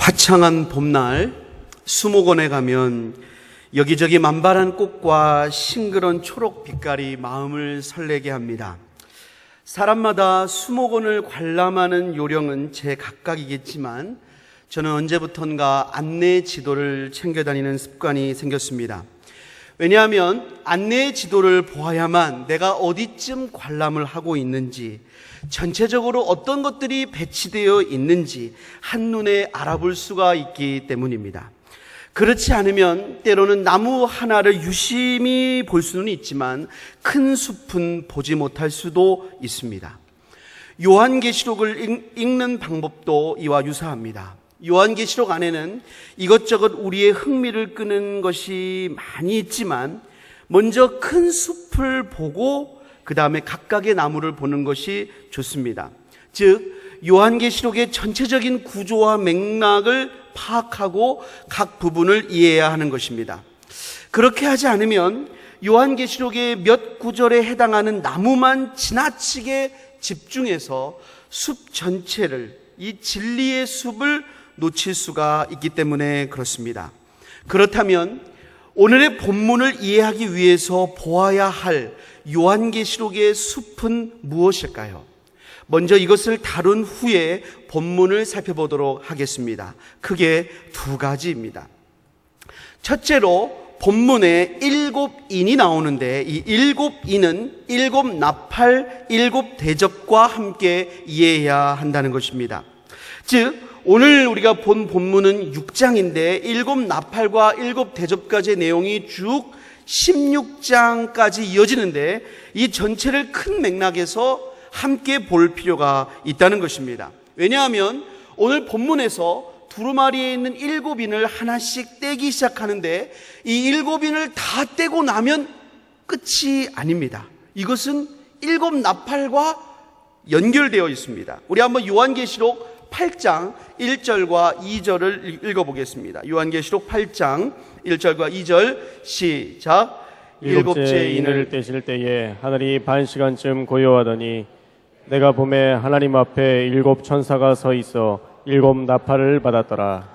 화창한 봄날 수목원에 가면 여기저기 만발한 꽃과 싱그러운 초록 빛깔이 마음을 설레게 합니다. 사람마다 수목원을 관람하는 요령은 제각각이겠지만 저는 언제부턴가 안내 지도를 챙겨 다니는 습관이 생겼습니다. 왜냐하면 안내 지도를 보아야만 내가 어디쯤 관람을 하고 있는지, 전체적으로 어떤 것들이 배치되어 있는지 한눈에 알아볼 수가 있기 때문입니다. 그렇지 않으면 때로는 나무 하나를 유심히 볼 수는 있지만 큰 숲은 보지 못할 수도 있습니다. 요한계시록을 읽는 방법도 이와 유사합니다. 요한계시록 안에는 이것저것 우리의 흥미를 끄는 것이 많이 있지만 먼저 큰 숲을 보고 그 다음에 각각의 나무를 보는 것이 좋습니다. 즉 요한계시록의 전체적인 구조와 맥락을 파악하고 각 부분을 이해해야 하는 것입니다. 그렇게 하지 않으면 요한계시록의 몇 구절에 해당하는 나무만 지나치게 집중해서 숲 전체를, 이 진리의 숲을 놓칠 수가 있기 때문에 그렇습니다. 그렇다면 오늘의 본문을 이해하기 위해서 보아야 할 요한계시록의 숲은 무엇일까요? 먼저 이것을 다룬 후에 본문을 살펴보도록 하겠습니다. 크게 두 가지입니다. 첫째로 본문에 7인이 나오는데 이 7인은 7나팔, 7대접과 함께 이해해야 한다는 것입니다. 즉 오늘 우리가 본 본문은 6장인데 7나팔과 7대접까지의 내용이 쭉 16장까지 이어지는데 이 전체를 큰 맥락에서 함께 볼 필요가 있다는 것입니다. 왜냐하면 오늘 본문에서 두루마리에 있는 7인을 하나씩 떼기 시작하는데 이 7인을 다 떼고 나면 끝이 아닙니다. 이것은 7나팔과 연결되어 있습니다. 우리 한번 요한계시록 8장 1절과 2절을 읽어보겠습니다. 요한계시록 8장 1절과 2절 시작. 일곱째 인을 떼실 때에 하늘이 반시간쯤 고요하더니 내가 보매 하나님 앞에 7 천사가 서 있어 7 나팔을 받았더라.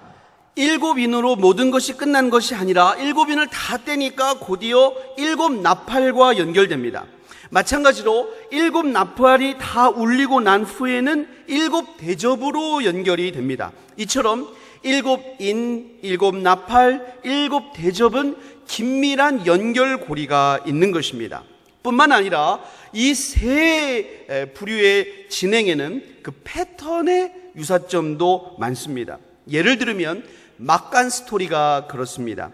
7인으로 모든 것이 끝난 것이 아니라 7인을 다 떼니까 곧이어 7 나팔과 연결됩니다. 마찬가지로 7 나팔이 다 울리고 난 후에는 7 대접으로 연결이 됩니다. 이처럼 7인, 7 나팔, 7 대접은 긴밀한 연결고리가 있는 것입니다. 뿐만 아니라 이 세 부류의 진행에는 그 패턴의 유사점도 많습니다. 예를 들면 막간 스토리가 그렇습니다.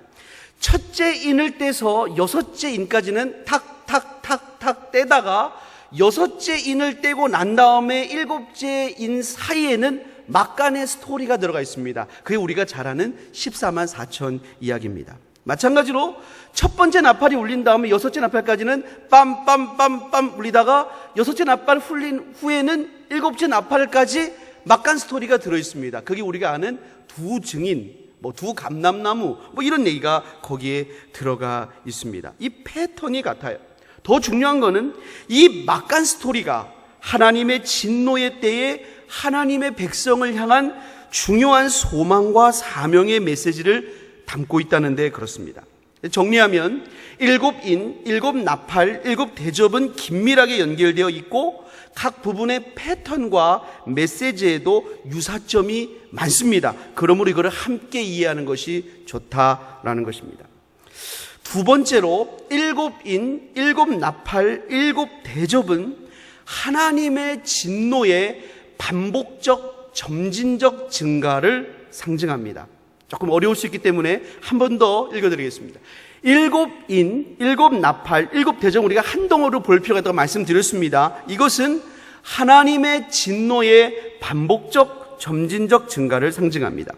첫째 인을 떼서 여섯째 인까지는 탁탁탁탁 떼다가 여섯째 인을 떼고 난 다음에 7째 인 사이에는 막간의 스토리가 들어가 있습니다. 그게 우리가 잘 아는 14만 4천 이야기입니다. 마찬가지로 첫 번째 나팔이 울린 다음에 여섯째 나팔까지는 빰빰빰빰 울리다가 여섯째 나팔 울린 후에는 7째 나팔까지 막간 스토리가 들어있습니다. 그게 우리가 아는 두 증인, 두 감람나무 이런 얘기가 거기에 들어가 있습니다. 이 패턴이 같아요. 더 중요한 거는 이 막간 스토리가 하나님의 진노의 때에 하나님의 백성을 향한 중요한 소망과 사명의 메시지를 담고 있다는 데 그렇습니다. 정리하면 7인, 7나팔, 7대접은 긴밀하게 연결되어 있고 각 부분의 패턴과 메시지에도 유사점이 많습니다. 그러므로 이거를 함께 이해하는 것이 좋다라는 것입니다. 두 번째로 7인, 7나팔, 7대접은 하나님의 진노의 반복적, 점진적 증가를 상징합니다. 조금 어려울 수 있기 때문에 한 번 더 읽어드리겠습니다. 7인, 7나팔, 7대접 우리가 한 덩어리로 볼 필요가 있다고 말씀드렸습니다. 이것은 하나님의 진노의 반복적, 점진적 증가를 상징합니다.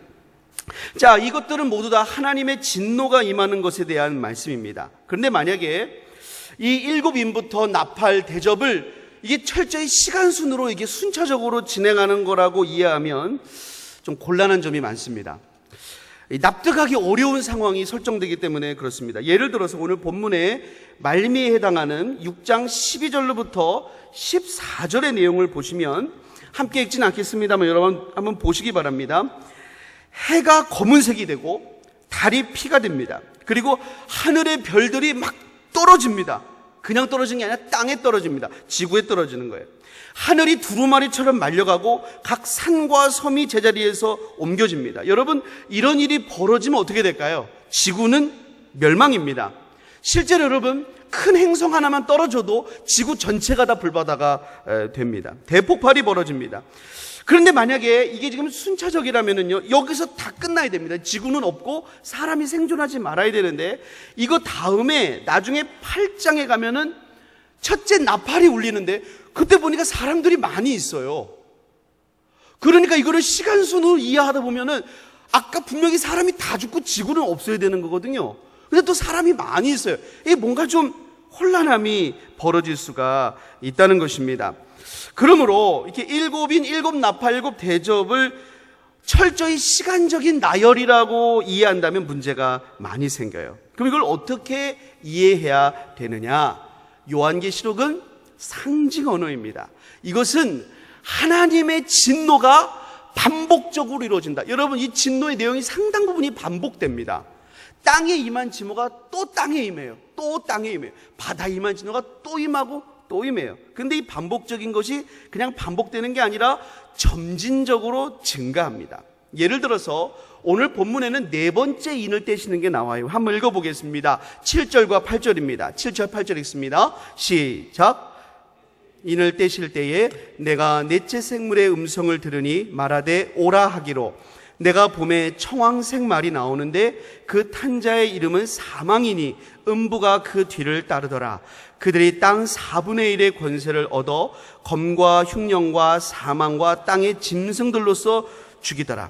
자, 이것들은 모두 다 하나님의 진노가 임하는 것에 대한 말씀입니다. 그런데 만약에 이 7인부터 나팔, 대접을 이게 철저히 시간순으로 이게 순차적으로 진행하는 거라고 이해하면 좀 곤란한 점이 많습니다. 납득하기 어려운 상황이 설정되기 때문에 그렇습니다. 예를 들어서 오늘 본문의 말미에 해당하는 6장 12절로부터 14절의 내용을 보시면 함께 읽지는 않겠습니다만 여러분 한번 보시기 바랍니다. 해가 검은색이 되고 달이 피가 됩니다. 그리고 하늘의 별들이 막 떨어집니다. 그냥 떨어지는 게 아니라 땅에 떨어집니다. 지구에 떨어지는 거예요. 하늘이 두루마리처럼 말려가고 각 산과 섬이 제자리에서 옮겨집니다. 여러분, 이런 일이 벌어지면 어떻게 될까요? 지구는 멸망입니다. 실제로 여러분, 큰 행성 하나만 떨어져도 지구 전체가 다 불바다가 됩니다. 대폭발이 벌어집니다. 그런데 만약에 이게 지금 순차적이라면요, 여기서 다 끝나야 됩니다. 지구는 없고 사람이 생존하지 말아야 되는데, 이거 다음에 나중에 8장에 가면은 첫째 나팔이 울리는데, 그때 보니까 사람들이 많이 있어요. 그러니까 이거를 시간순으로 이해하다 보면은 아까 분명히 사람이 다 죽고 지구는 없어야 되는 거거든요. 근데 또 사람이 많이 있어요. 이게 뭔가 좀 혼란함이 벌어질 수가 있다는 것입니다. 그러므로 이렇게 일곱 나팔, 일곱 대접을 철저히 시간적인 나열이라고 이해한다면 문제가 많이 생겨요. 그럼 이걸 어떻게 이해해야 되느냐? 요한계시록은 상징 언어입니다. 이것은 하나님의 진노가 반복적으로 이루어진다. 여러분, 이 진노의 내용이 상당 부분이 반복됩니다. 땅에 임한 진노가 또 땅에 임해요. 또 땅에 임해요. 바다에 임한 진노가 또 임하고 또 임해요. 근데 이 반복적인 것이 그냥 반복되는 게 아니라 점진적으로 증가합니다. 예를 들어서 오늘 본문에는 네 번째 인을 떼시는 게 나와요. 한번 읽어보겠습니다. 7절과 8절입니다. 7절 8절 읽습니다. 시작. 인을 떼실 때에 내가 넷째 생물의 음성을 들으니 말하되 오라 하기로, 내가 봄에 청황색 말이 나오는데 그 탄자의 이름은 사망이니 음부가 그 뒤를 따르더라. 그들이 땅 4분의 1의 권세를 얻어 검과 흉령과 사망과 땅의 짐승들로서 죽이더라.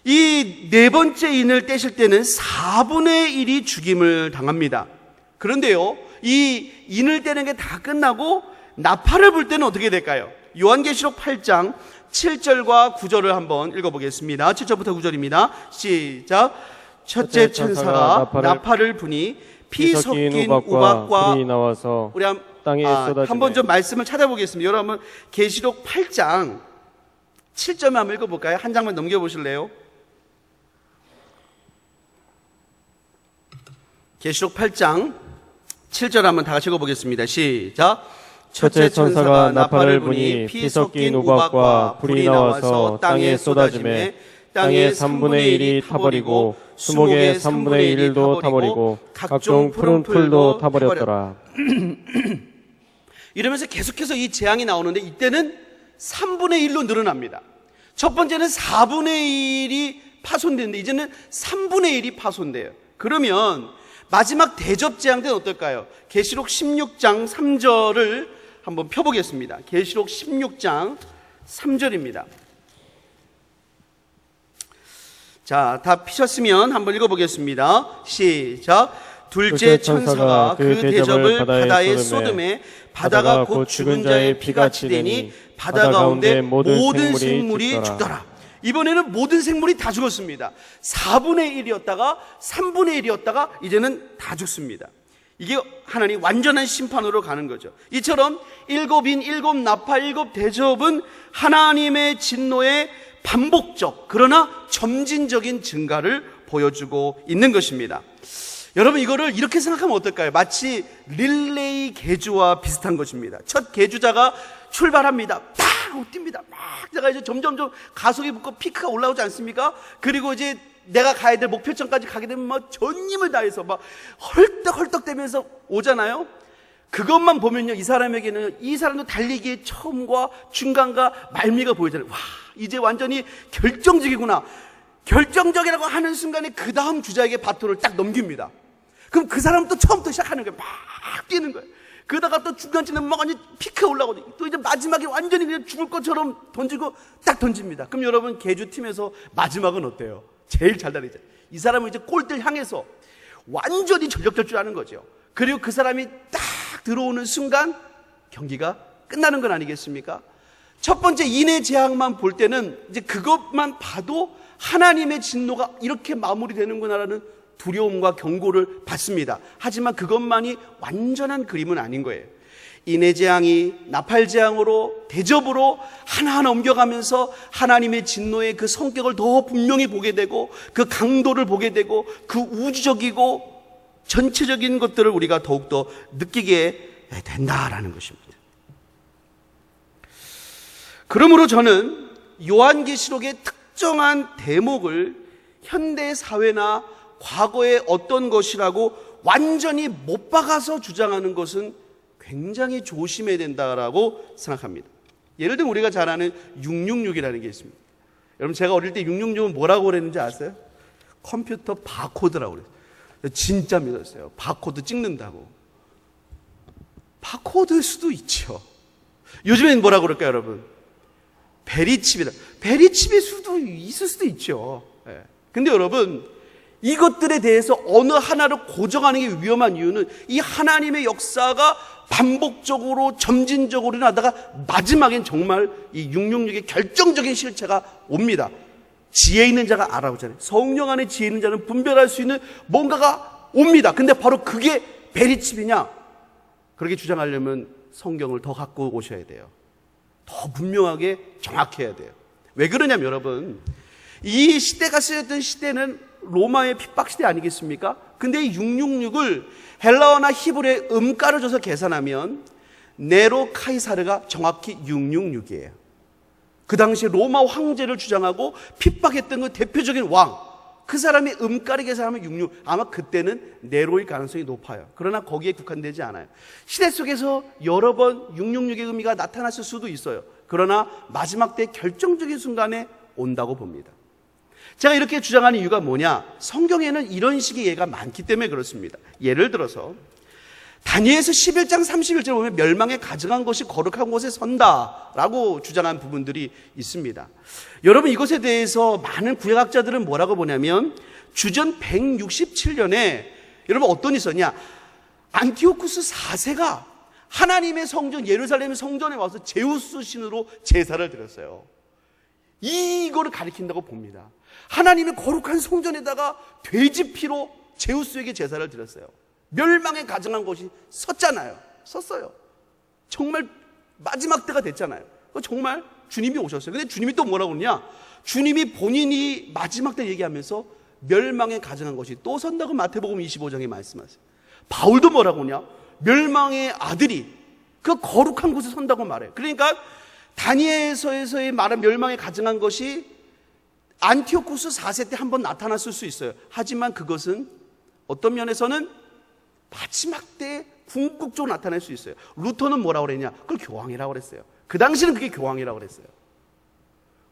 이 네 번째 인을 떼실 때는 4분의 1이 죽임을 당합니다. 그런데요, 이 인을 떼는 게 다 끝나고 나팔을 불 때는 어떻게 될까요? 요한계시록 8장 7절과 9절을 한번 읽어보겠습니다. 7절부터 9절입니다. 시작. 첫째 천사가 나팔을 부니 피 섞인 우박과 불이 나와서 우리 땅에 쏟아지네. 한번 좀 말씀을 찾아보겠습니다. 여러분, 계시록 8장 7절만 한번 읽어볼까요? 한 장만 넘겨보실래요? 계시록 8장 7절 한번 다 같이 읽어보겠습니다. 시작. 첫째 천사가 나팔을 부니 피 섞인 우박과 불이 나와서 땅에 쏟아지매 땅의 3분의 1이 타버리고 수목의 3분의 1도 타버리고 각종 푸른 풀도 타버렸더라. 이러면서 계속해서 이 재앙이 나오는데 이때는 3분의 1로 늘어납니다. 첫 번째는 4분의 1이 파손됐는데 이제는 3분의 1이 파손돼요. 그러면 마지막 대접 재앙 때는 어떨까요? 계시록 16장 3절을 한번 펴보겠습니다. 계시록 16장 3절입니다. 자, 다 피셨으면 한번 읽어보겠습니다. 시작. 둘째 천사가 그 대접을 바다에 쏟음에 바다가 곧 죽은 자의 피같이 되니 바다 가운데 모든 생물이 죽더라. 이번에는 모든 생물이 다 죽었습니다. 4분의 1이었다가 3분의 1이었다가 이제는 다 죽습니다. 이게 하나님 완전한 심판으로 가는 거죠. 이처럼 일곱 인, 일곱 나팔, 일곱 대접은 하나님의 진노의 반복적 그러나 점진적인 증가를 보여주고 있는 것입니다. 여러분, 이거를 이렇게 생각하면 어떨까요? 마치 릴레이 계주와 비슷한 것입니다. 첫 계주자가 출발합니다. 팍 뜁니다. 막 제가 이제 점점점 가속이 붙고 피크가 올라오지 않습니까? 그리고 이제 내가 가야 될 목표점까지 가게 되면 막 전 힘을 다해서 막 헐떡헐떡대면서 오잖아요. 그것만 보면요, 이 사람에게는 이 사람도 달리기의 처음과 중간과 말미가 보이잖아요. 와, 이제 완전히 결정적이구나. 결정적이라고 하는 순간에 그 다음 주자에게 바톤을 딱 넘깁니다. 그럼 그 사람 또 처음부터 시작하는 거예요. 막 뛰는 거예요. 그러다가 또 중간쯤에 막 완전히 피크가 올라오거든요. 또 이제 마지막에 완전히 그냥 죽을 것처럼 던지고 딱 던집니다. 그럼 여러분, 계주팀에서 마지막은 어때요? 제일 잘 달리죠. 이 사람은 이제 골대를 향해서 완전히 전력질주하는 거죠. 그리고 그 사람이 딱 들어오는 순간 경기가 끝나는 건 아니겠습니까? 첫 번째 인의 재앙만 볼 때는 이제 그것만 봐도 하나님의 진노가 이렇게 마무리되는구나라는 두려움과 경고를 받습니다. 하지만 그것만이 완전한 그림은 아닌 거예요. 인해재앙이 나팔재앙으로 대접으로 하나하나 옮겨가면서 하나님의 진노의 그 성격을 더 분명히 보게 되고 그 강도를 보게 되고 그 우주적이고 전체적인 것들을 우리가 더욱더 느끼게 된다라는 것입니다. 그러므로 저는 요한계시록의 특정한 대목을 현대 사회나 과거의 어떤 것이라고 완전히 못 박아서 주장하는 것은 굉장히 조심해야 된다라고 생각합니다. 예를 들면 우리가 잘 아는 666이라는 게 있습니다. 여러분, 제가 어릴 때 666은 뭐라고 그랬는지 아세요? 컴퓨터 바코드라고 그랬어요. 진짜 믿었어요. 바코드 찍는다고. 바코드일 수도 있죠. 요즘엔 뭐라고 그럴까요, 여러분? 베리칩이다. 베리칩일 수도 있을 수도 있죠. 근데 여러분, 이것들에 대해서 어느 하나를 고정하는 게 위험한 이유는 이 하나님의 역사가 반복적으로 점진적으로 일어나다가 마지막엔 정말 이 666의 결정적인 실체가 옵니다. 지혜 있는 자가 알아보잖아요. 성령 안에 지혜 있는 자는 분별할 수 있는 뭔가가 옵니다. 근데 바로 그게 베리칩이냐? 그렇게 주장하려면 성경을 더 갖고 오셔야 돼요. 더 분명하게 정확해야 돼요. 왜 그러냐면 여러분, 이 시대가 쓰였던 시대는 로마의 핍박 시대 아니겠습니까? 근데 이 666을 헬라어나 히브리어에 음가를 줘서 계산하면 네로 카이사르가 정확히 666이에요. 그 당시 로마 황제를 주장하고 핍박했던 그 대표적인 왕, 그 사람이 음가를 계산하면 66, 아마 그때는 네로일 가능성이 높아요. 그러나 거기에 국한되지 않아요. 시대 속에서 여러 번 666의 의미가 나타났을 수도 있어요. 그러나 마지막 때 결정적인 순간에 온다고 봅니다. 제가 이렇게 주장하는 이유가 뭐냐? 성경에는 이런 식의 예가 많기 때문에 그렇습니다. 예를 들어서 다니엘서 11장 31절에 보면 멸망에 가증한 것이 거룩한 곳에 선다라고 주장한 부분들이 있습니다. 여러분, 이것에 대해서 많은 구약학자들은 뭐라고 보냐면 주전 167년에 여러분 어떤 일이 있었냐? 안티오쿠스 4세가 하나님의 성전 예루살렘 성전에 와서 제우스 신으로 제사를 드렸어요. 이거를 가리킨다고 봅니다. 하나님의 거룩한 성전에다가 돼지 피로 제우스에게 제사를 드렸어요. 멸망에 가증한 것이 썼어요. 정말 마지막 때가 됐잖아요. 정말 주님이 오셨어요. 근데 주님이 또 뭐라고 그러냐? 주님이 본인이 마지막 때 얘기하면서 멸망에 가증한 것이 또 선다고 마태복음 25장에 말씀하세요. 바울도 뭐라고 그러냐? 멸망의 아들이 그 거룩한 곳에 선다고 말해요. 그러니까 다니엘서에서의 말한 멸망에 가증한 것이 안티오쿠스 4세 때 한번 나타났을 수 있어요. 하지만 그것은 어떤 면에서는 마지막 때 궁극적으로 나타날 수 있어요. 루터는 뭐라고 그랬냐? 그걸 교황이라고 그랬어요. 그 당시는 그게 교황이라고 그랬어요.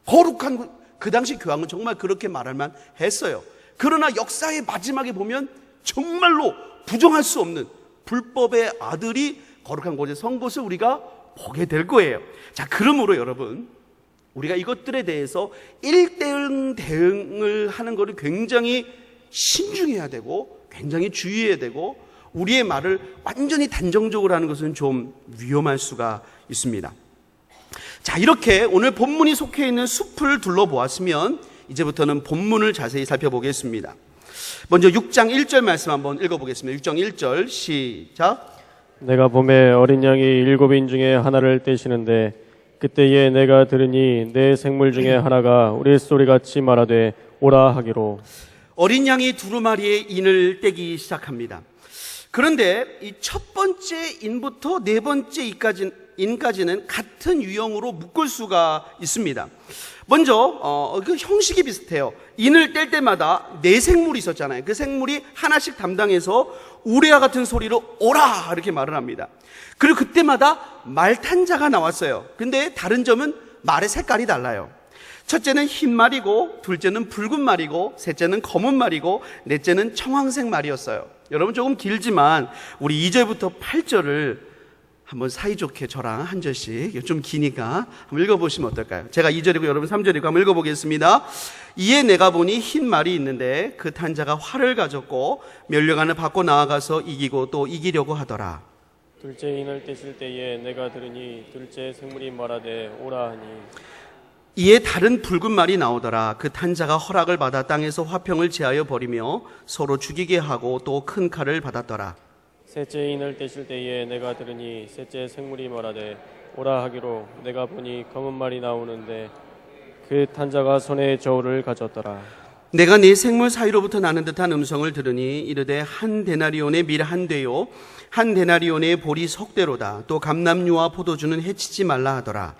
거룩한 그 당시 교황은 정말 그렇게 말할만 했어요. 그러나 역사의 마지막에 보면 정말로 부정할 수 없는 불법의 아들이 거룩한 곳에 선 것을 우리가 보게 될 거예요. 자, 그러므로 여러분, 우리가 이것들에 대해서 1대1 대응을 하는 것을 굉장히 신중해야 되고 굉장히 주의해야 되고 우리의 말을 완전히 단정적으로 하는 것은 좀 위험할 수가 있습니다. 자, 이렇게 오늘 본문이 속해 있는 숲을 둘러보았으면 이제부터는 본문을 자세히 살펴보겠습니다. 먼저 6장 1절 말씀 한번 읽어보겠습니다. 6장 1절 시작. 내가 봄에 어린 양이 7인 중에 하나를 떼시는데 그때에 내가 들으니 내 생물 중에 하나가 우레소리같이 말하되 오라 하기로. 어린 양이 두루마리의 인을 떼기 시작합니다. 그런데 이 첫 번째 인부터 네 번째 인까지는 같은 유형으로 묶을 수가 있습니다. 먼저 그 형식이 비슷해요. 인을 뗄 때마다 네 생물이 있었잖아요. 그 생물이 하나씩 담당해서 우레와 같은 소리로 오라 이렇게 말을 합니다. 그리고 그때마다 말탄 자가 나왔어요. 근데 다른 점은 말의 색깔이 달라요. 첫째는 흰 말이고, 둘째는 붉은 말이고, 셋째는 검은 말이고, 넷째는 청황색 말이었어요. 여러분 조금 길지만 우리 2절부터 8절을 한번 사이좋게 저랑 한 절씩, 좀 기니까 한번 읽어보시면 어떨까요? 제가 2절이고 여러분 3절이고 한번 읽어보겠습니다. 이에 내가 보니 흰 말이 있는데 그 탄 자가 활을 가졌고 면류관을 받고 나아가서 이기고 또 이기려고 하더라. 둘째 인을 떼실 때에 내가 들으니 둘째 생물이 말하되 오라 하니. 이에 다른 붉은 말이 나오더라. 그 탄 자가 허락을 받아 땅에서 화평을 제하여 버리며 서로 죽이게 하고 또 큰 칼을 받았더라. 셋째 인을 떼실 때에 내가 들으니 셋째 생물이 말하되 오라 하기로 내가 보니 검은 말이 나오는데 그 탄자가 손에 저울을 가졌더라. 내가 네 생물 사이로부터 나는 듯한 음성을 들으니 이르되 한 데나리온의 밀 한 대요 한 데나리온의 보리 석대로다. 또 감람류와 포도주는 해치지 말라 하더라.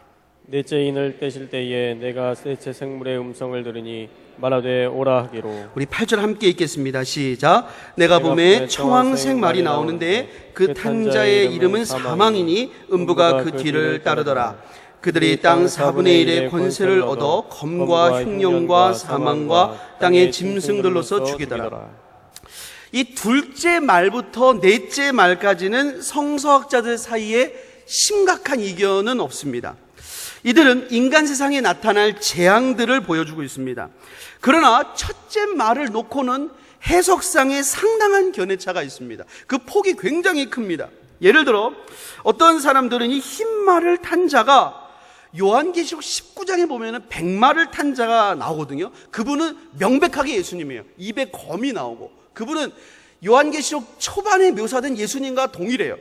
넷째 인을 떼실 때에 내가 셋째 생물의 음성을 들으니 말하되 오라 하기로. 우리 8절 함께 읽겠습니다. 시작. 내가 보매 청황색 말이 나오는데 그 탄자의 이름은 사망이니 음부가 그 뒤를 따르더라. 그들이 땅 4분의 1의 권세를 얻어 검과 흉령과 사망과 땅의 짐승들로서 죽이더라. 이 둘째 말부터 넷째 말까지는 성서학자들 사이에 심각한 이견은 없습니다. 이들은 인간 세상에 나타날 재앙들을 보여주고 있습니다. 그러나 첫째 말을 놓고는 해석상에 상당한 견해차가 있습니다. 그 폭이 굉장히 큽니다. 예를 들어 어떤 사람들은 이 흰말을 탄 자가 요한계시록 19장에 보면은 백마를 탄 자가 나오거든요. 그분은 명백하게 예수님이에요. 입에 검이 나오고 그분은 요한계시록 초반에 묘사된 예수님과 동일해요.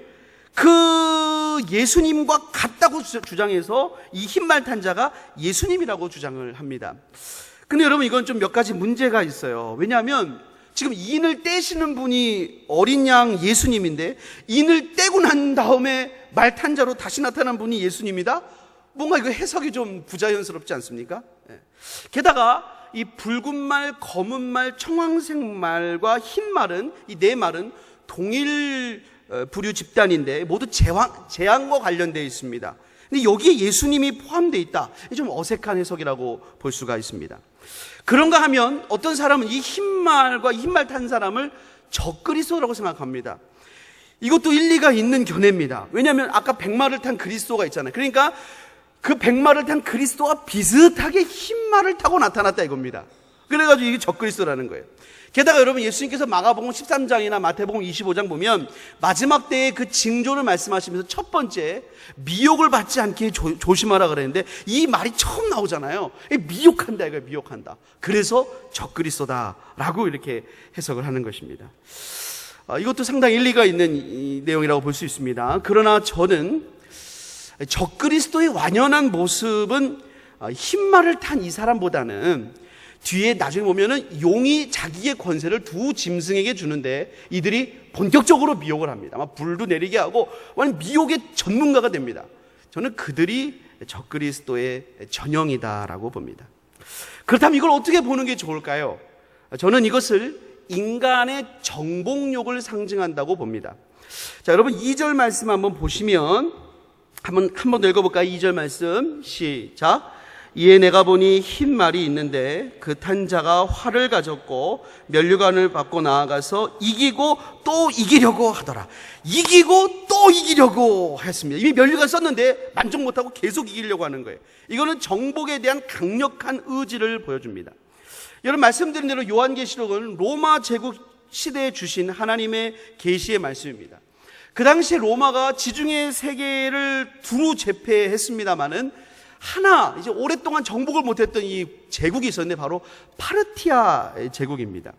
그 예수님과 같다고 주장해서 이 흰말 탄 자가 예수님이라고 주장을 합니다. 근데 여러분 이건 좀 몇 가지 문제가 있어요. 왜냐하면 지금 인을 떼시는 분이 어린 양 예수님인데 인을 떼고 난 다음에 말 탄 자로 다시 나타난 분이 예수님이다? 뭔가 이거 해석이 좀 부자연스럽지 않습니까? 게다가 이 붉은 말, 검은 말, 청황색 말과 흰 말은 이 네 말은 동일 부류 집단인데 모두 재앙과 관련되어 있습니다. 근데 여기에 예수님이 포함되어 있다. 좀 어색한 해석이라고 볼 수가 있습니다. 그런가 하면 어떤 사람은 이 흰말과 흰말 탄 사람을 적그리스도라고 생각합니다. 이것도 일리가 있는 견해입니다. 왜냐하면 아까 백마를 탄 그리스도가 있잖아요. 그러니까 그 백마를 탄 그리스도와 비슷하게 흰말을 타고 나타났다 이겁니다. 그래가지고 이게 적그리스도라는 거예요. 게다가 여러분 예수님께서 마가복음 13장이나 마태복음 25장 보면 마지막 때의 그 징조를 말씀하시면서 첫 번째 미혹을 받지 않게 조심하라 그랬는데 이 말이 처음 나오잖아요. 미혹한다 이거예요. 미혹한다. 그래서 적그리스도다라고 이렇게 해석을 하는 것입니다. 이것도 상당히 일리가 있는 이 내용이라고 볼 수 있습니다. 그러나 저는 적그리스도의 완연한 모습은 흰말을 탄 이 사람보다는 뒤에 나중에 보면은 용이 자기의 권세를 두 짐승에게 주는데 이들이 본격적으로 미혹을 합니다. 막 불도 내리게 하고 완전 미혹의 전문가가 됩니다. 저는 그들이 적그리스도의 전형이다라고 봅니다. 그렇다면 이걸 어떻게 보는 게 좋을까요? 저는 이것을 인간의 정복욕을 상징한다고 봅니다. 자, 여러분 2절 말씀 한번 보시면 한번 더 읽어볼까요? 2절 말씀 시작. 이에 내가 보니 흰 말이 있는데 그 탄 자가 활을 가졌고 면류관을 받고 나아가서 이기고 또 이기려고 하더라. 이기고 또 이기려고 했습니다. 이미 면류관 썼는데 만족 못하고 계속 이기려고 하는 거예요. 이거는 정복에 대한 강력한 의지를 보여줍니다. 여러분 말씀드린 대로 요한계시록은 로마 제국 시대에 주신 하나님의 계시의 말씀입니다. 그 당시에 로마가 지중해 세계를 두루 제패했습니다마는 하나 이제 오랫동안 정복을 못했던 이 제국이 있었는데 바로 파르티아 제국입니다.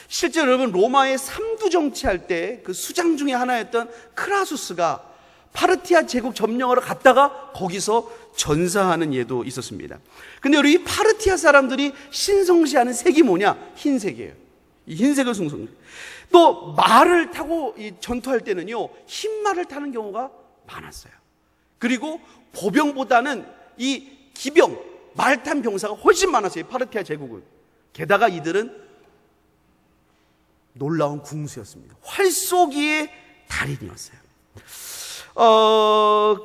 실제 여러분 로마의 삼두 정치할 때 그 수장 중에 하나였던 크라수스가 파르티아 제국 점령하러 갔다가 거기서 전사하는 예도 있었습니다. 근데 우리 파르티아 사람들이 신성시하는 색이 뭐냐? 흰색이에요. 이 흰색을 숭숭. 또 말을 타고 이 전투할 때는요 흰 말을 타는 경우가 많았어요. 그리고 보병보다는 이 기병, 말탄 병사가 훨씬 많았어요. 파르티아 제국은. 게다가 이들은 놀라운 궁수였습니다. 활쏘기의 달인이었어요.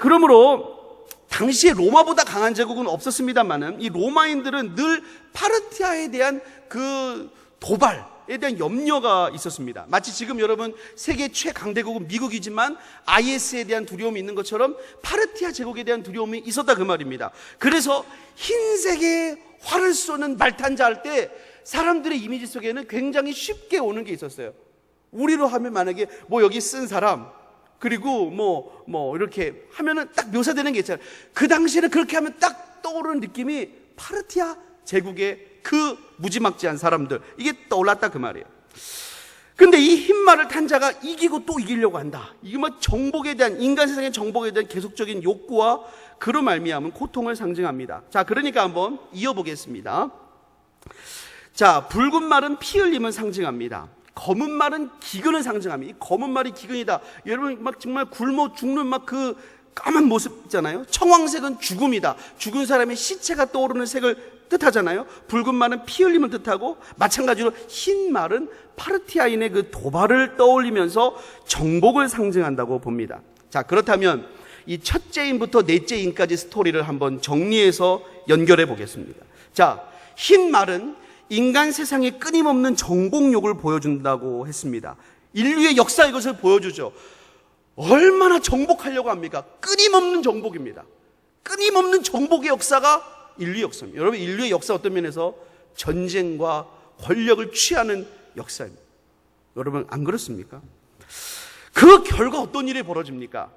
그러므로 당시에 로마보다 강한 제국은 없었습니다만은 이 로마인들은 늘 파르티아에 대한 그 도발에 대한 염려가 있었습니다. 마치 지금 여러분 세계 최강대국은 미국이지만 IS에 대한 두려움이 있는 것처럼 파르티아 제국에 대한 두려움이 있었다 그 말입니다. 그래서 흰색의 활을 쏘는 말탄자 할 때 사람들의 이미지 속에는 굉장히 쉽게 오는 게 있었어요. 우리로 하면 만약에 뭐 여기 쓴 사람 그리고 뭐 이렇게 하면은 딱 묘사되는 게 있잖아요. 그 당시에는 그렇게 하면 딱 떠오르는 느낌이 파르티아 제국의 그 무지막지한 사람들 이게 떠올랐다 그 말이에요. 근데 이 흰 말을 탄 자가 이기고 또 이기려고 한다. 이게 뭐 정복에 대한, 인간 세상의 정복에 대한 계속적인 욕구와 그로 말미암은 고통을 상징합니다. 자, 그러니까 한번 이어보겠습니다. 자, 붉은 말은 피 흘림을 상징합니다. 검은 말은 기근을 상징합니다. 이 검은 말이 기근이다. 여러분 막 정말 굶어 죽는 막 그 까만 모습 있잖아요. 청황색은 죽음이다. 죽은 사람의 시체가 떠오르는 색을 뜻하잖아요. 붉은 말은 피 흘림을 뜻하고, 마찬가지로 흰 말은 파르티아인의 그 도발을 떠올리면서 정복을 상징한다고 봅니다. 자, 그렇다면 이 첫째 인부터 넷째 인까지 스토리를 한번 정리해서 연결해 보겠습니다. 자, 흰 말은 인간 세상의 끊임없는 정복욕을 보여준다고 했습니다. 인류의 역사 이것을 보여주죠. 얼마나 정복하려고 합니까? 끊임없는 정복입니다. 끊임없는 정복의 역사가 인류 역사입니다. 여러분, 인류의 역사 어떤 면에서 전쟁과 권력을 취하는 역사입니다. 여러분, 안 그렇습니까? 그 결과 어떤 일이 벌어집니까?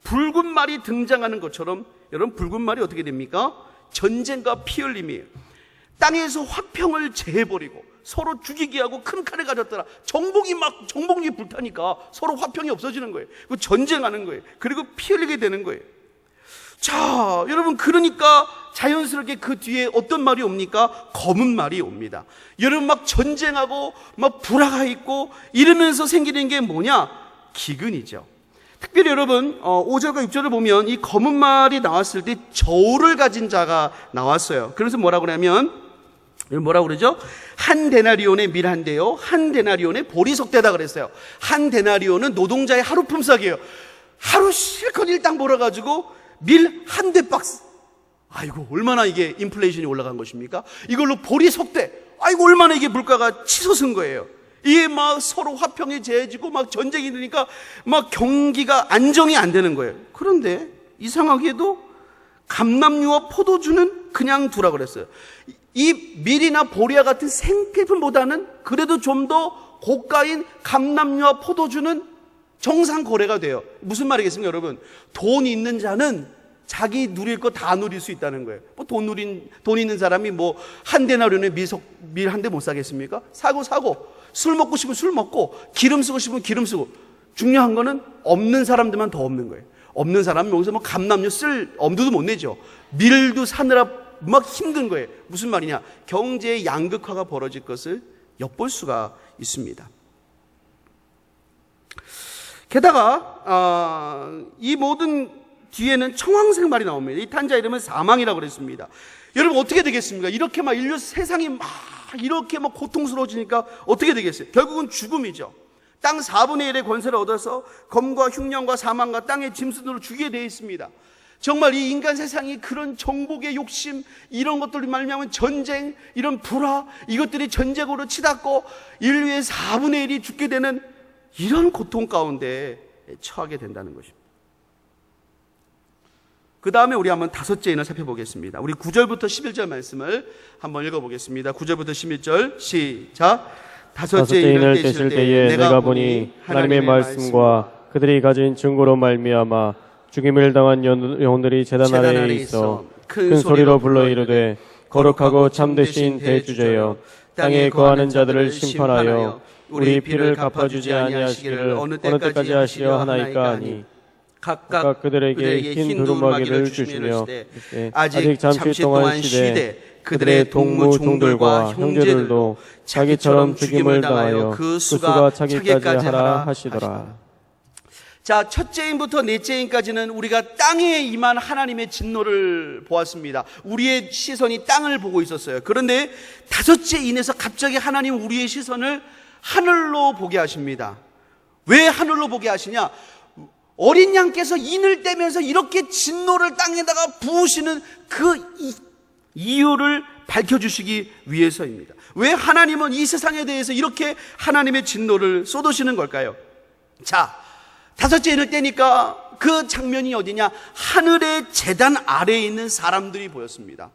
붉은 말이 등장하는 것처럼, 여러분, 붉은 말이 어떻게 됩니까? 전쟁과 피 흘림이에요. 땅에서 화평을 제해버리고 서로 죽이게 하고 큰 칼을 가졌더라. 정복이 불타니까 서로 화평이 없어지는 거예요. 그리고 전쟁하는 거예요. 그리고 피 흘리게 되는 거예요. 자, 여러분, 그러니까 자연스럽게 그 뒤에 어떤 말이 옵니까? 검은 말이 옵니다. 여러분, 막 전쟁하고 막 불화가 있고 이러면서 생기는 게 뭐냐? 기근이죠. 특별히 여러분, 5절과 6절을 보면 이 검은 말이 나왔을 때 저울을 가진 자가 나왔어요. 그래서 뭐라고 그러냐면, 뭐라고 그러죠? 한 데나리온의 밀 한 대요, 한 데나리온의 보리석 대다 그랬어요. 한 데나리온은 노동자의 하루 품삯이에요. 하루 실컷 일당 벌어가지고 밀 한 대 박스. 아이고, 얼마나 이게 인플레이션이 올라간 것입니까? 이걸로 보리석 대. 아이고, 얼마나 이게 물가가 치솟은 거예요. 이게 막 서로 화평이 제해지고 막 전쟁이 되니까 막 경기가 안정이 안 되는 거예요. 그런데 이상하게도 감람류와 포도주는 그냥 두라 그랬어요. 이 밀이나 보리와 같은 생필품보다는 그래도 좀 더 고가인 감람류와 포도주는 정상 거래가 돼요. 무슨 말이겠습니까, 여러분? 돈 있는 자는 자기 누릴 거 다 누릴 수 있다는 거예요. 뭐 돈 있는 사람이 뭐 한 데나리온에 밀 한 대 못 사겠습니까? 사고. 술 먹고 싶으면 술 먹고, 기름 쓰고 싶으면 기름 쓰고. 중요한 거는 없는 사람들만 더 없는 거예요. 없는 사람은 여기서 뭐 감람류 쓸 엄두도 못 내죠. 밀도 사느라 막 힘든 거예요. 무슨 말이냐? 경제의 양극화가 벌어질 것을 엿볼 수가 있습니다. 게다가 이 모든 뒤에는 청황색 말이 나옵니다. 이 탄자 이름은 사망이라고 그랬습니다. 여러분, 어떻게 되겠습니까? 이렇게 막 인류 세상이 막 이렇게 막 고통스러워지니까 어떻게 되겠어요? 결국은 죽음이죠. 땅 4분의 1의 권세를 얻어서 검과 흉년과 사망과 땅의 짐승으로 죽이게 되어 있습니다. 정말 이 인간 세상이 그런 정복의 욕심, 이런 것들이 말미암은 전쟁, 이런 불화, 이것들이 전쟁으로 치닫고 인류의 4분의 1이 죽게 되는 이런 고통 가운데 처하게 된다는 것입니다. 그 다음에 우리 한번 다섯째 인을 살펴보겠습니다. 우리 9절부터 11절 말씀을 한번 읽어보겠습니다. 9절부터 11절 시작. 다섯째 인을 떼실 때에 내가 보니 하나님의 말씀과 그들이 가진 증거로 말미암아 죽임을 당한 영혼들이 제단 아래에 있어 큰 소리로 불러 이르되 거룩하고 참되신 대주제여, 땅에 거하는 자들을 심판하여 우리 피를 갚아주지 아니하시기를 어느 때까지 하시려 하나이까 하니, 각각 그들에게 흰 두루마기를 주시며 아직 잠시 동안 쉬되 그들의 동무 종들과 형제들도 자기처럼 죽임을 당하여 그 수가 차기까지 하라 하시더라. 자, 첫째 인부터 넷째 인까지는 우리가 땅에 임한 하나님의 진노를 보았습니다. 우리의 시선이 땅을 보고 있었어요. 그런데 다섯째 인에서 갑자기 하나님 우리의 시선을 하늘로 보게 하십니다. 왜 하늘로 보게 하시냐? 어린 양께서 인을 떼면서 이렇게 진노를 땅에다가 부으시는 그 이유를 밝혀주시기 위해서입니다. 왜 하나님은 이 세상에 대해서 이렇게 하나님의 진노를 쏟으시는 걸까요? 자, 다섯째 인을 떼니까 그 장면이 어디냐? 하늘의 제단 아래에 있는 사람들이 보였습니다.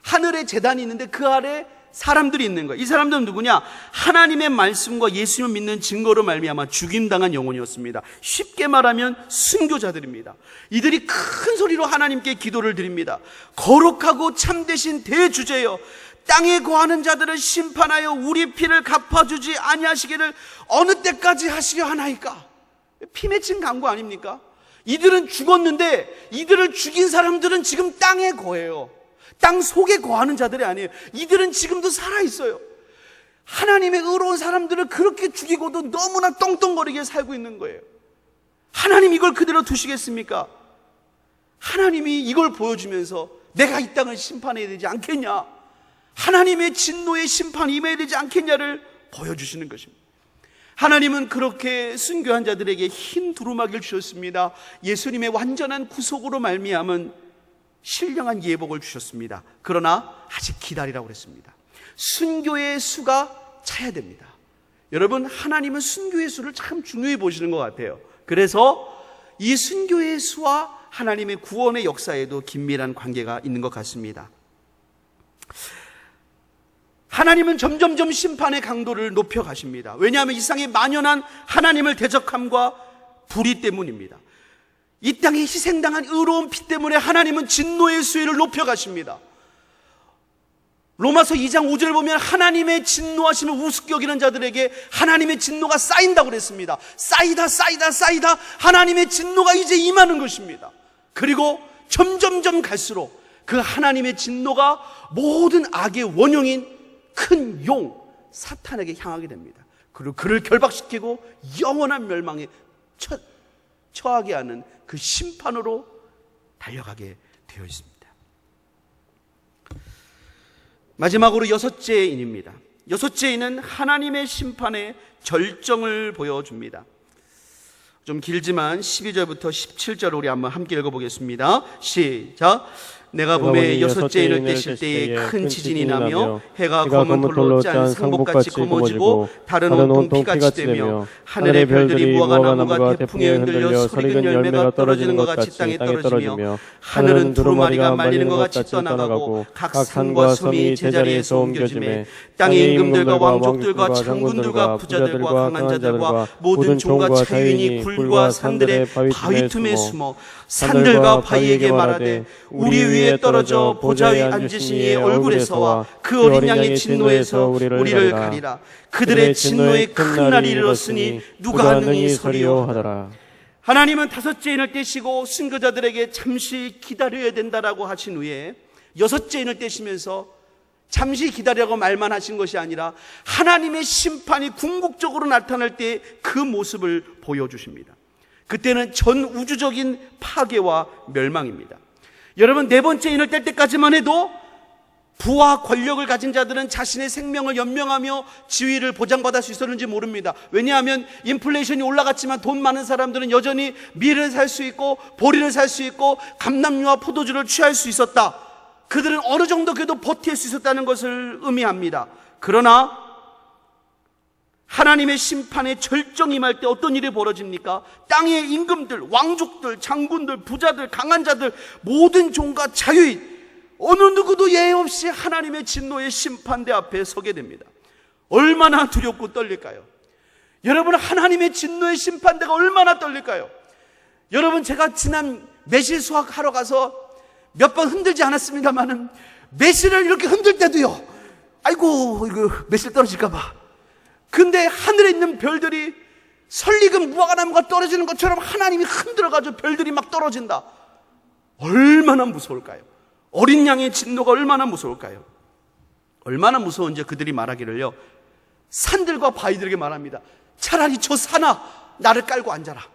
하늘에 제단이 있는데 그 아래 사람들이 있는 거예요. 이 사람들은 누구냐? 하나님의 말씀과 예수님을 믿는 증거로 말미암아 죽임당한 영혼이었습니다. 쉽게 말하면 순교자들입니다. 이들이 큰 소리로 하나님께 기도를 드립니다. 거룩하고 참되신 대주제여, 땅에 거하는 자들을 심판하여 우리 피를 갚아주지 아니하시기를 어느 때까지 하시려 하나이까? 피 맺힌 강구 아닙니까? 이들은 죽었는데 이들을 죽인 사람들은 지금 땅에 거해요. 땅 속에 거하는 자들이 아니에요. 이들은 지금도 살아있어요. 하나님의 의로운 사람들을 그렇게 죽이고도 너무나 떵떵거리게 살고 있는 거예요. 하나님 이걸 그대로 두시겠습니까? 하나님이 이걸 보여주면서 내가 이 땅을 심판해야 되지 않겠냐, 하나님의 진노의 심판이 임해야 되지 않겠냐를 보여주시는 것입니다. 하나님은 그렇게 순교한 자들에게 흰 두루마기를 주셨습니다. 예수님의 완전한 구속으로 말미암은 신령한 예복을 주셨습니다. 그러나 아직 기다리라고 그랬습니다. 순교의 수가 차야 됩니다. 여러분, 하나님은 순교의 수를 참 중요히 보시는 것 같아요. 그래서 이 순교의 수와 하나님의 구원의 역사에도 긴밀한 관계가 있는 것 같습니다. 하나님은 점점점 심판의 강도를 높여가십니다. 왜냐하면 이 세상에 만연한 하나님을 대적함과 불의 때문입니다. 이 땅에 희생당한 의로운 피 때문에 하나님은 진노의 수위를 높여가십니다. 로마서 2장 5절을 보면 하나님의 진노하심을 우습게 여기는 자들에게 하나님의 진노가 쌓인다고 그랬습니다. 쌓이다 하나님의 진노가 이제 임하는 것입니다. 그리고 점점점 갈수록 그 하나님의 진노가 모든 악의 원흉인 큰 용 사탄에게 향하게 됩니다. 그리고 그를 결박시키고 영원한 멸망에 처하게 하는 그 심판으로 달려가게 되어 있습니다. 마지막으로 여섯째 인입니다. 여섯째 인은 하나님의 심판의 절정을 보여줍니다. 좀 길지만 12절부터 17절 우리 한번 함께 읽어보겠습니다. 시작. 내가 봄에 여섯째 인을 떼실 때에 큰 지진이 나며 해가 검은 돌로 짠 상복같이 검어지고 달은 온통 피같이 되며 하늘의 별들이 무화과 나무가 태풍에 흔들려 설익은 열매가 떨어지는 것 같이 땅에 떨어지며 하늘은 두루마리가 말리는 것 같이 떠나가고 각 산과 섬이 제자리에서 옮겨지매 땅의 임금들과 왕족들과 장군들과 부자들과 강한 자들과 모든 종과 자유인이 굴과 산들의 바위 틈에 숨어 산들과 바위에게 말하되 우리 위에 떨어져 보좌 위에 앉으신 이의 얼굴에서와 그 어린 양의 진노에서 우리를 가리라. 그들의 진노의 큰 날이 이르렀으니 누가 능히 서리요 하더라. 하나님은 다섯째 인을 떼시고 순교자들에게 잠시 기다려야 된다라고 하신 후에 여섯째 인을 떼시면서 잠시 기다리라고 말만 하신 것이 아니라 하나님의 심판이 궁극적으로 나타날 때 그 모습을 보여주십니다. 그때는 전 우주적인 파괴와 멸망입니다. 여러분, 네 번째 인을 뗄 때까지만 해도 부와 권력을 가진 자들은 자신의 생명을 연명하며 지위를 보장받을 수 있었는지 모릅니다. 왜냐하면 인플레이션이 올라갔지만 돈 많은 사람들은 여전히 밀을 살 수 있고 보리를 살 수 있고 감람류와 포도주를 취할 수 있었다. 그들은 어느 정도 그래도 버틸 수 있었다는 것을 의미합니다. 그러나 하나님의 심판의 절정이 임할 때 어떤 일이 벌어집니까? 땅의 임금들, 왕족들, 장군들, 부자들, 강한 자들, 모든 종과 자유인, 어느 누구도 예외 없이 하나님의 진노의 심판대 앞에 서게 됩니다. 얼마나 두렵고 떨릴까요? 여러분, 하나님의 진노의 심판대가 얼마나 떨릴까요? 여러분, 제가 지난 매실 수확하러 가서 몇 번 흔들지 않았습니다만은 매실을 이렇게 흔들 때도요, 아이고 이거 매실 떨어질까봐. 근데 하늘에 있는 별들이 설익은 무화과 나무가 떨어지는 것처럼 하나님이 흔들어가지고 별들이 막 떨어진다. 얼마나 무서울까요? 어린 양의 진노가 얼마나 무서울까요? 얼마나 무서운지 그들이 말하기를요, 산들과 바위들에게 말합니다. 차라리 저 산아 나를 깔고 앉아라.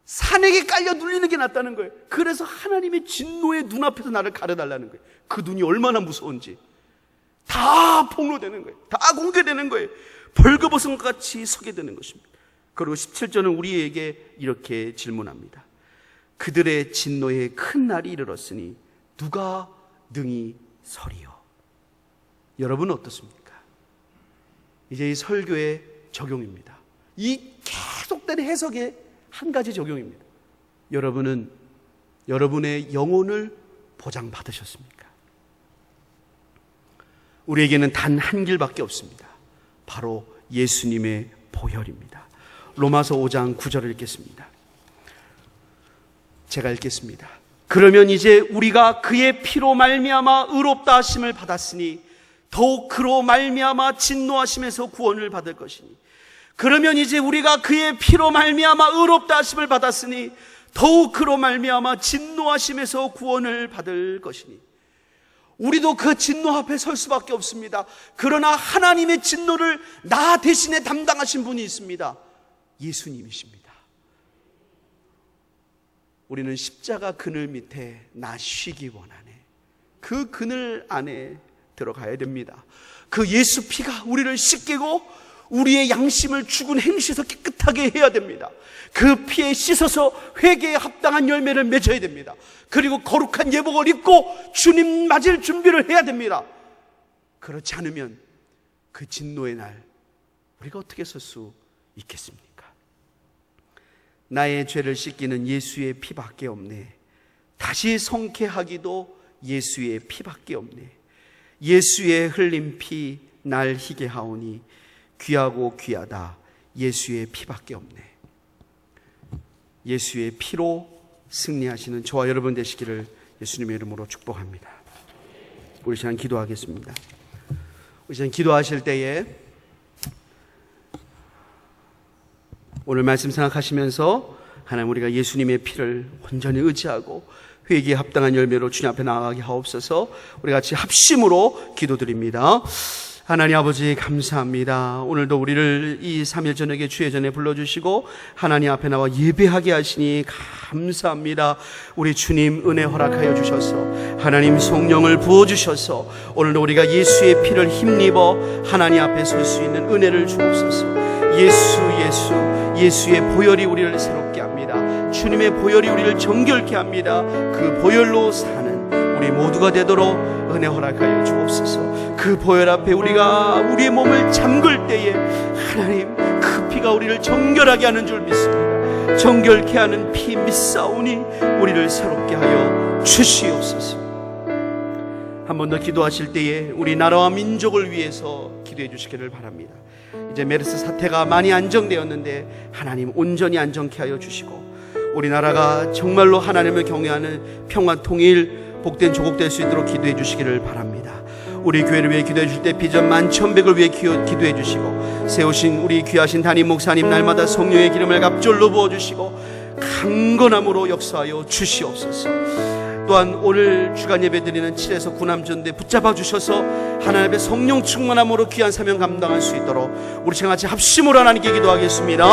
산에게 깔려 눌리는 게 낫다는 거예요. 그래서 하나님의 진노의 눈앞에서 나를 가려달라는 거예요. 그 눈이 얼마나 무서운지 다 폭로되는 거예요. 다 공개되는 거예요. 벌거벗은 것 같이 서게 되는 것입니다. 그리고 17절은 우리에게 이렇게 질문합니다. 그들의 진노의 큰 날이 이르렀으니 누가 능히 서리요? 여러분은 어떻습니까? 이제 이 설교의 적용입니다. 이 계속되는 해석의 한 가지 적용입니다. 여러분은 여러분의 영혼을 보장받으셨습니까? 우리에게는 단 한 길밖에 없습니다. 바로 예수님의 보혈입니다. 로마서 5장 9절을 읽겠습니다. 제가 읽겠습니다. 그러면 이제 우리가 그의 피로 말미암아 의롭다 하심을 받았으니 더욱 그로 말미암아 진노하심에서 구원을 받을 것이니, 그러면 이제 우리가 그의 피로 말미암아 의롭다 하심을 받았으니 더욱 그로 말미암아 진노하심에서 구원을 받을 것이니, 우리도 그 진노 앞에 설 수밖에 없습니다. 그러나 하나님의 진노를 나 대신에 담당하신 분이 있습니다. 예수님이십니다. 우리는 십자가 그늘 밑에 나 쉬기 원하네. 그 그늘 안에 들어가야 됩니다. 그 예수 피가 우리를 씻기고 우리의 양심을 죽은 행실에서 깨끗하게 해야 됩니다. 그 피에 씻어서 회개에 합당한 열매를 맺어야 됩니다. 그리고 거룩한 예복을 입고 주님 맞을 준비를 해야 됩니다. 그렇지 않으면 그 진노의 날 우리가 어떻게 설 수 있겠습니까? 나의 죄를 씻기는 예수의 피밖에 없네. 다시 성케하기도 예수의 피밖에 없네. 예수의 흘린 피 날 희게 하오니 귀하고 귀하다. 예수의 피밖에 없네. 예수의 피로 승리하시는 저와 여러분 되시기를 예수님의 이름으로 축복합니다. 우리 시간 기도하겠습니다. 우리 시간 기도하실 때에 오늘 말씀 생각하시면서 하나님, 우리가 예수님의 피를 온전히 의지하고 회개에 합당한 열매로 주님 앞에 나아가게 하옵소서. 우리 같이 합심으로 기도드립니다. 하나님 아버지, 감사합니다. 오늘도 우리를 이 3일 저녁에 주의 전에 불러주시고 하나님 앞에 나와 예배하게 하시니 감사합니다. 우리 주님 은혜 허락하여 주셔서 하나님 성령을 부어주셔서 오늘도 우리가 예수의 피를 힘입어 하나님 앞에 설 수 있는 은혜를 주옵소서. 예수의 보혈이 우리를 새롭게 합니다. 주님의 보혈이 우리를 정결케 합니다. 그 보혈로 사는 우리 모두가 되도록 은혜 허락하여 주옵소서. 그 보혈 앞에 우리가 우리의 몸을 잠글 때에 하나님, 그 피가 우리를 정결하게 하는 줄 믿습니다. 정결케 하는 피 믿사오니 우리를 새롭게 하여 주시옵소서. 한 번 더 기도하실 때에 우리 나라와 민족을 위해서 기도해 주시기를 바랍니다. 이제 메르스 사태가 많이 안정되었는데 하나님 온전히 안정케 하여 주시고 우리나라가 정말로 하나님을 경외하는 평화 통일 복된 조국 될 수 있도록 기도해 주시기를 바랍니다. 우리 교회를 위해 기도해 주실 때 비전 11,100을 위해 기도해 주시고 세우신 우리 귀하신 담임 목사님 날마다 성령의 기름을 갑절로 부어주시고 강건함으로 역사하여 주시옵소서. 또한 오늘 주간 예배 드리는 7에서 9남전대 붙잡아 주셔서 하나님 앞에 성령 충만함으로 귀한 사명 감당할 수 있도록 우리 같이 합심으로 하나님께 기도하겠습니다.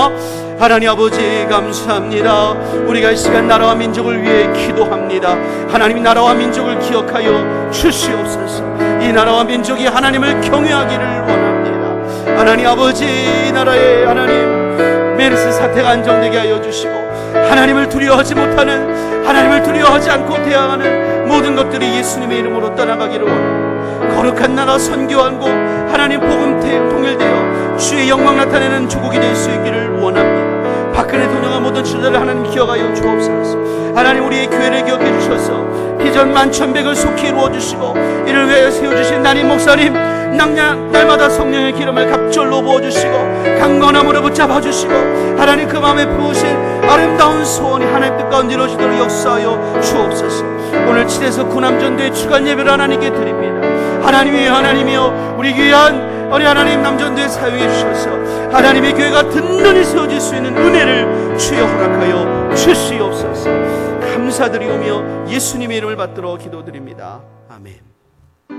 하나님 아버지, 감사합니다. 우리가 이 시간 나라와 민족을 위해 기도합니다. 하나님, 나라와 민족을 기억하여 주시옵소서. 이 나라와 민족이 하나님을 경외하기를 원합니다. 하나님 아버지, 이 나라에 하나님 메르스 사태가 안정되게 하여 주시고 하나님을 두려워하지 못하는, 하나님을 두려워하지 않고 대항하는 모든 것들이 예수님의 이름으로 떠나가기를 원합니다. 거룩한 나라 선교하고 하나님 복음 통일되어 주의 영광 나타내는 조국이 될 수 있기를 원합니다. 박근혜 대통령과 모든 지도자를 하나님 기억하여 주옵소서. 하나님, 우리의 교회를 기억해 주셔서 비전 11,100을 속히 이루어주시고 이를 위해 세워주신 담임 목사님 날마다 성령의 기름을 갑절로 부어주시고 강건함으로 붙잡아주시고 하나님, 그 마음에 부으신 아름다운 소원이 하나님 뜻 가운데 이루어지도록 역사하여 주옵소서. 오늘 7에서 9남전대의 주간 예배를 하나님께 드립니다. 하나님이여 우리 귀한 우리 하나님 남전대에 사용해 주셔서 하나님의 교회가 든든히 세워질 수 있는 은혜를 주여 허락하여 주시옵소서. 감사드리오며 예수님의 이름을 받들어 기도드립니다. 아멘.